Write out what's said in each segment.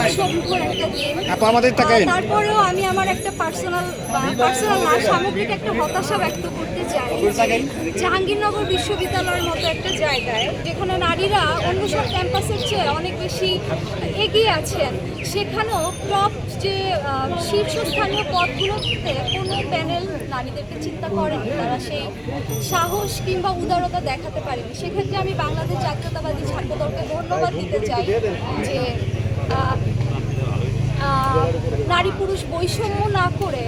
বিষমুখর একটা দিন। আমাদের তারপরেও আমি আমার একটা পার্সোনাল না, সামগ্রিক একটা হতাশা ব্যক্ত করতে চাই। জাহাঙ্গীরনগর বিশ্ববিদ্যালয়ের মতো একটা জায়গায় যেখানে নারীরা অন্য সব ক্যাম্পাসের চেয়ে অনেক বেশি এগিয়ে আছেন, সেখানেও টপ যে শীর্ষস্থানীয় পদগুলোতে কোনো প্যানেল নারীদেরকে চিন্তা করেনি, তারা সেই সাহস কিংবা উদারতা দেখাতে পারেনি। সেক্ষেত্রে আমি বাংলাদেশ জাতীয়তাবাদী ছাত্রদলকে ধন্যবাদ দিতে চাই যে নারী পুরুষ বৈষম্য না করে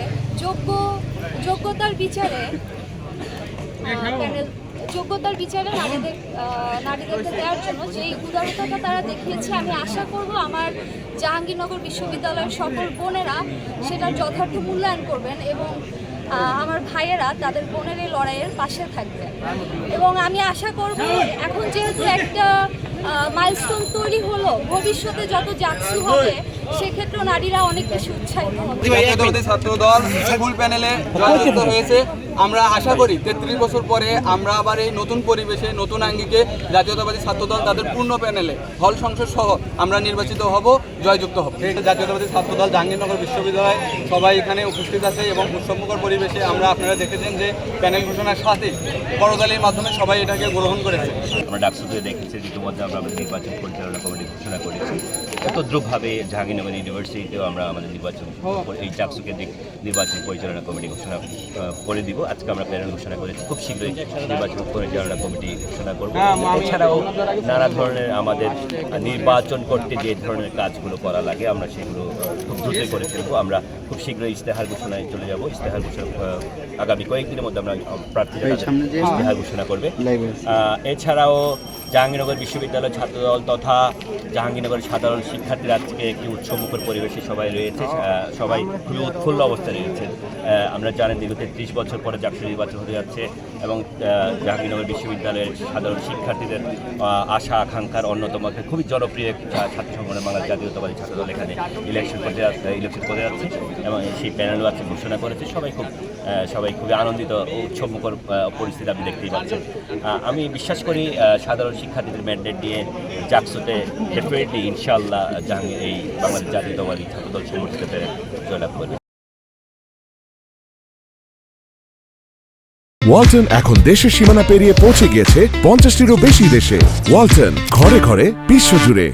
যোগ্যতার বিচারে নারীদেরকে দেওয়ার জন্য যেই উদারতাটা তারা দেখিয়েছে, আমি আশা করব আমার জাহাঙ্গীরনগর বিশ্ববিদ্যালয়ের সকল বোনেরা সেটার যথার্থ মূল্যায়ন করবেন এবং আমার ভাইয়েরা তাদের বোনের এই লড়াইয়ের পাশে থাকবেন। এবং আমি আশা করব এখন যেহেতু একটা মাইলস্টোন তৈরি হলো, ভবিষ্যতে যত জাকসু হবে সেক্ষেত্রে নারীরা অনেক বেশি উৎসাহিত হবে। জাতীয়তাবাদী ছাত্রদল ফুল প্যানেলে জয়যুক্ত হয়েছে। আমরা আশা করি 33 বছর পরে আমরা আবার এই নতুন পরিবেশে নতুন আঙ্গিকে জাতীয়তাবাদী ছাত্রদল তাদের পূর্ণ প্যানেলে হল সংসদ সহ আমরা নির্বাচিত হব, জয়যুক্ত হব। জাতীয়তাবাদী ছাত্রদল জাহাঙ্গীরনগর বিশ্ববিদ্যালয় সবাই এখানে উপস্থিত আছে এবং উৎসবমুখর পরিবেশে আমরা আপনারা দেখেছেন যে প্যানেল ঘোষণার সাথে করতালির মাধ্যমে সবাই এটাকে গ্রহণ করেছে। আমরা ডাকসুতে দেখেছি ইতিমধ্যে আমরা আমাদের নির্বাচন পরিচালনা কমিটি ঘোষণা করেছি। তদ্রুপভাবে জাহাঙ্গীরনগর ইউনিভার্সিটিতেও আমরা আমাদের এই ডাকসুকে নির্বাচন পরিচালনা কমিটি ঘোষণা করে দিব। আজকে আমরা প্যানেল ঘোষণা করেছি, খুব শীঘ্রই নির্বাচন পরিচালনা কমিটি ঘোষণা করব। এছাড়াও নানা ধরনের আমাদের নির্বাচন করতে যে ধরনের কাজগুলো করা লাগে আমরা সেগুলো খুব দ্রুত করে ফেলবো। আমরা খুব শীঘ্রই ইশতেহার ঘোষণায় চলে যাব। ইশতেহার ঘোষণা আগামী কয়েকদিনের মধ্যে আমরা প্রার্থীরা ইশতেহার ঘোষণা করবে। এছাড়াও জাহাঙ্গীরনগর বিশ্ববিদ্যালয় ছাত্রদল তথা জাহাঙ্গীরনগরের সাধারণ শিক্ষার্থীরা আজকে একটি উৎসবমুখর পরিবেশে সবাই রয়েছে, সবাই খুবই উৎফুল্ল অবস্থায় রয়েছে। আমরা জানেন দীর্ঘ 33 বছর পরে জাতীয় নির্বাচন হতে যাচ্ছে এবং জাহাঙ্গীরনগর বিশ্ববিদ্যালয়ের সাধারণ শিক্ষার্থীদের আশা আকাঙ্ক্ষার অন্যতম খুবই জনপ্রিয় ছাত্র সংগঠন বাংলাদেশ জাতীয়তাবাদী ছাত্রদল এখানে ইলেকশন করতে যাচ্ছে এবং সেই প্যানেলও আজকে ঘোষণা করেছে। সবাই খুবই আনন্দিত, উৎসবমুখর পরিস্থিতি আপনি দেখতেই পাচ্ছেন। আমি বিশ্বাস করি সাধারণ শিক্ষার্থীদের ম্যান্ডেট দিয়ে জাকসুতে ডেফিনেটলি ইনশাআল্লাহ এই বাংলাদেশ জাতীয়তাবাদী ছাত্রদল সমর্থিত জয়লাভ করবে। ওয়ালটন এখন দেশের সীমানা পেরিয়ে পৌঁছে গিয়েছে 50টিরও বেশি দেশে। ওয়ালটন, ঘরে ঘরে বিশ্বজুড়ে।